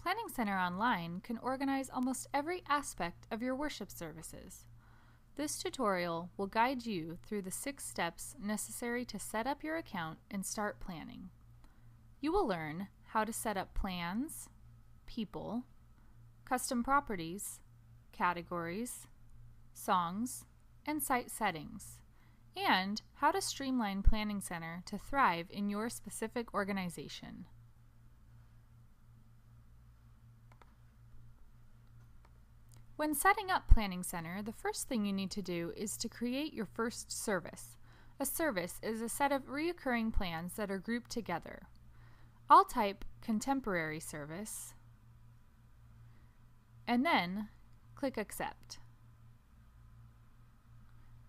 Planning Center Online can organize almost every aspect of your worship services. This tutorial will guide you through the 6 steps necessary to set up your account and start planning. You will learn how to set up plans, people, custom properties, categories, songs, and site settings, and how to streamline Planning Center to thrive in your specific organization. When setting up Planning Center, the first thing you need to do is to create your first service. A service is a set of recurring plans that are grouped together. I'll type Contemporary Service, and then click Accept.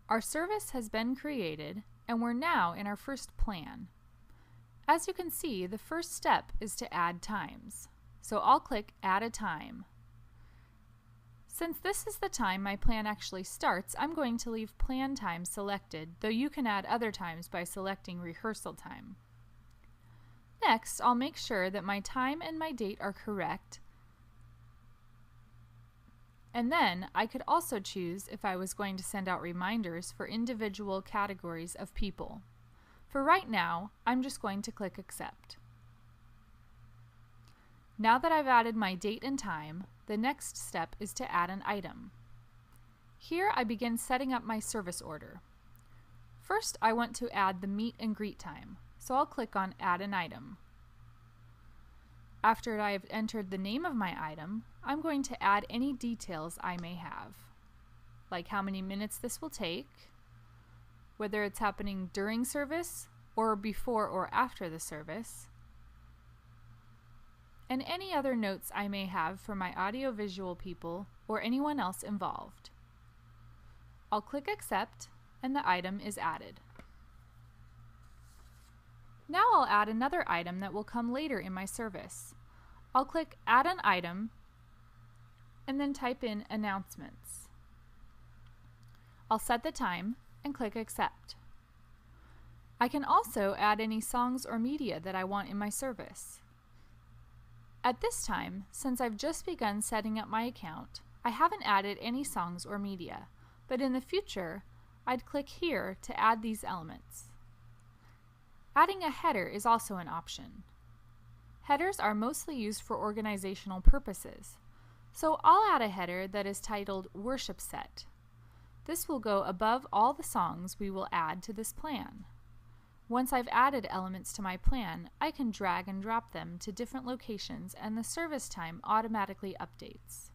Our service has been created, and we're now in our first plan. As you can see, the first step is to add times. So I'll click Add a Time. Since this is the time my plan actually starts, I'm going to leave plan time selected, though you can add other times by selecting rehearsal time. Next, I'll make sure that my time and my date are correct, and then I could also choose if I was going to send out reminders for individual categories of people. For right now, I'm just going to click Accept. Now that I've added my date and time, the next step is to add an item. Here I begin setting up my service order. First, I want to add the meet and greet time, so I'll click on Add an Item. After I've entered the name of my item, I'm going to add any details I may have, like how many minutes this will take, whether it's happening during service or before or after the service, and any other notes I may have for my audiovisual people or anyone else involved. I'll click Accept, and the item is added. Now I'll add another item that will come later in my service. I'll click Add an Item, and then type in Announcements. I'll set the time and click Accept. I can also add any songs or media that I want in my service. At this time, since I've just begun setting up my account, I haven't added any songs or media, but in the future, I'd click here to add these elements. Adding a header is also an option. Headers are mostly used for organizational purposes, so I'll add a header that is titled Worship Set. This will go above all the songs we will add to this plan. Once I've added elements to my plan, I can drag and drop them to different locations and the service time automatically updates.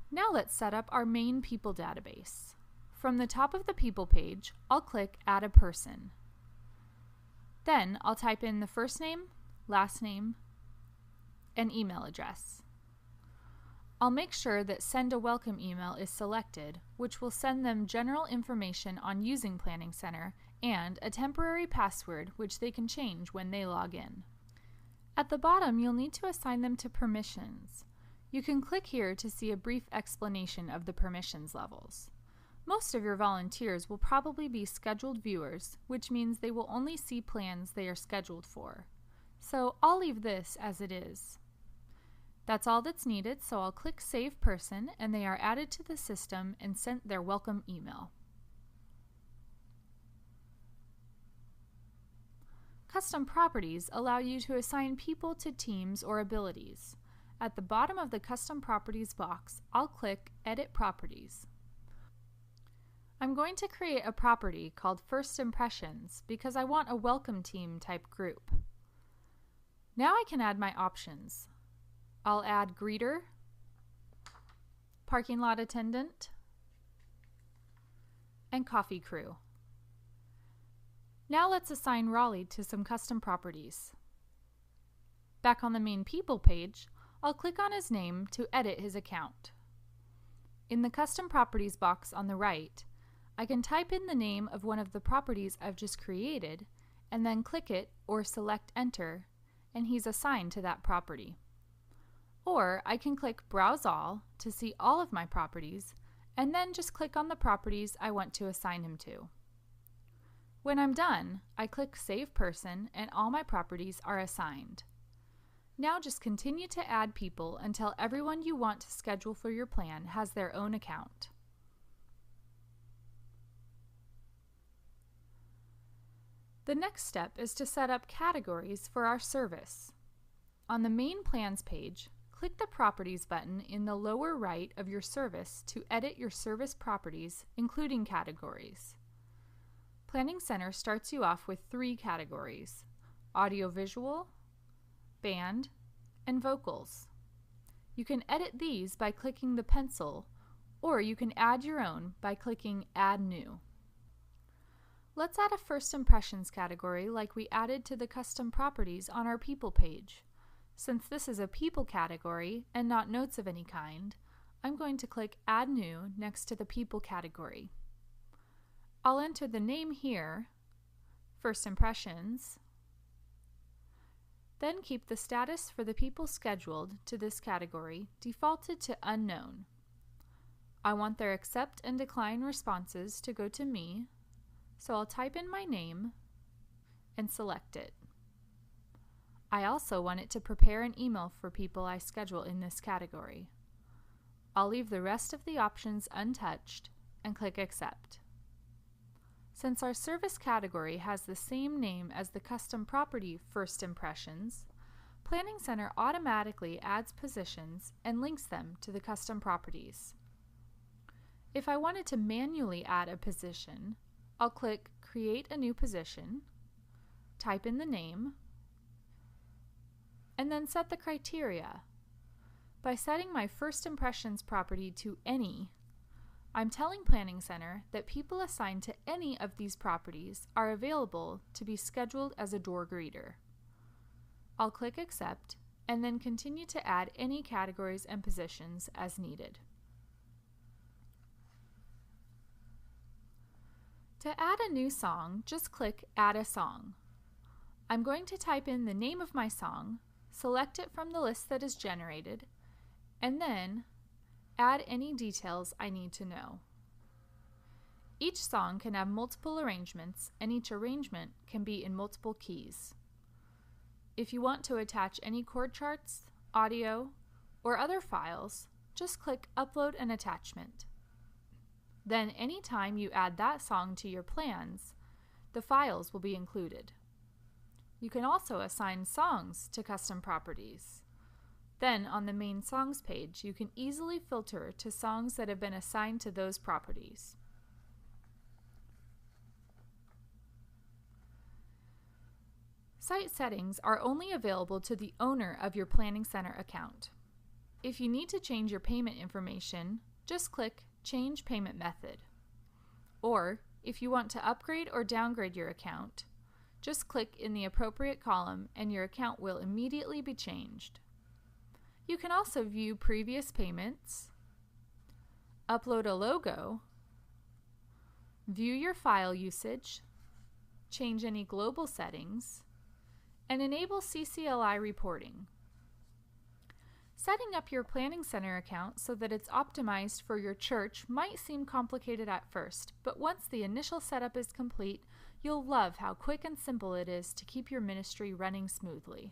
Now let's set up our main people database. From the top of the people page, I'll click Add a Person. Then I'll type in the first name, last name, and email address. I'll make sure that Send a Welcome Email is selected, which will send them general information on using Planning Center and a temporary password which they can change when they log in. At the bottom, you'll need to assign them to permissions. You can click here to see a brief explanation of the permissions levels. Most of your volunteers will probably be scheduled viewers, which means they will only see plans they are scheduled for. So I'll leave this as it is. That's all that's needed, so I'll click Save Person, and they are added to the system and sent their welcome email. Custom properties allow you to assign people to teams or abilities. At the bottom of the Custom Properties box, I'll click Edit Properties. I'm going to create a property called First Impressions because I want a welcome team type group. Now I can add my options. I'll add greeter, parking lot attendant, and coffee crew. Now let's assign Raleigh to some custom properties. Back on the main people page, I'll click on his name to edit his account. In the custom properties box on the right, I can type in the name of one of the properties I've just created and then click it or select Enter, and he's assigned to that property. Or I can click Browse All to see all of my properties, and then just click on the properties I want to assign him to. When I'm done, I click Save Person and all my properties are assigned. Now just continue to add people until everyone you want to schedule for your plan has their own account. The next step is to set up categories for our service. On the main plans page, click the Properties button in the lower right of your service to edit your service properties, including categories. Planning Center starts you off with 3 categories: audiovisual, band, and vocals. You can edit these by clicking the pencil, or you can add your own by clicking Add New. Let's add a First Impressions category like we added to the custom properties on our People page. Since this is a People category and not notes of any kind, I'm going to click Add New next to the People category. I'll enter the name here, First Impressions, then keep the status for the people scheduled to this category defaulted to Unknown. I want their accept and decline responses to go to me, so I'll type in my name and select it. I also want it to prepare an email for people I schedule in this category. I'll leave the rest of the options untouched and click Accept. Since our service category has the same name as the custom property First Impressions, Planning Center automatically adds positions and links them to the custom properties. If I wanted to manually add a position, I'll click Create a New Position, type in the name, and then set the criteria. By setting my First Impressions property to Any, I'm telling Planning Center that people assigned to any of these properties are available to be scheduled as a door greeter. I'll click Accept and then continue to add any categories and positions as needed. To add a new song, just click Add a Song. I'm going to type in the name of my song, select it from the list that is generated, and then add any details I need to know. Each song can have multiple arrangements, and each arrangement can be in multiple keys. If you want to attach any chord charts, audio, or other files, just click Upload an Attachment. Then anytime you add that song to your plans, the files will be included. You can also assign songs to custom properties. Then on the main songs page, you can easily filter to songs that have been assigned to those properties. Site settings are only available to the owner of your Planning Center account. If you need to change your payment information, just click Change Payment Method. Or, if you want to upgrade or downgrade your account, just click in the appropriate column and your account will immediately be changed. You can also view previous payments, upload a logo, view your file usage, change any global settings, and enable CCLI reporting. Setting up your Planning Center account so that it's optimized for your church might seem complicated at first, but once the initial setup is complete, you'll love how quick and simple it is to keep your ministry running smoothly.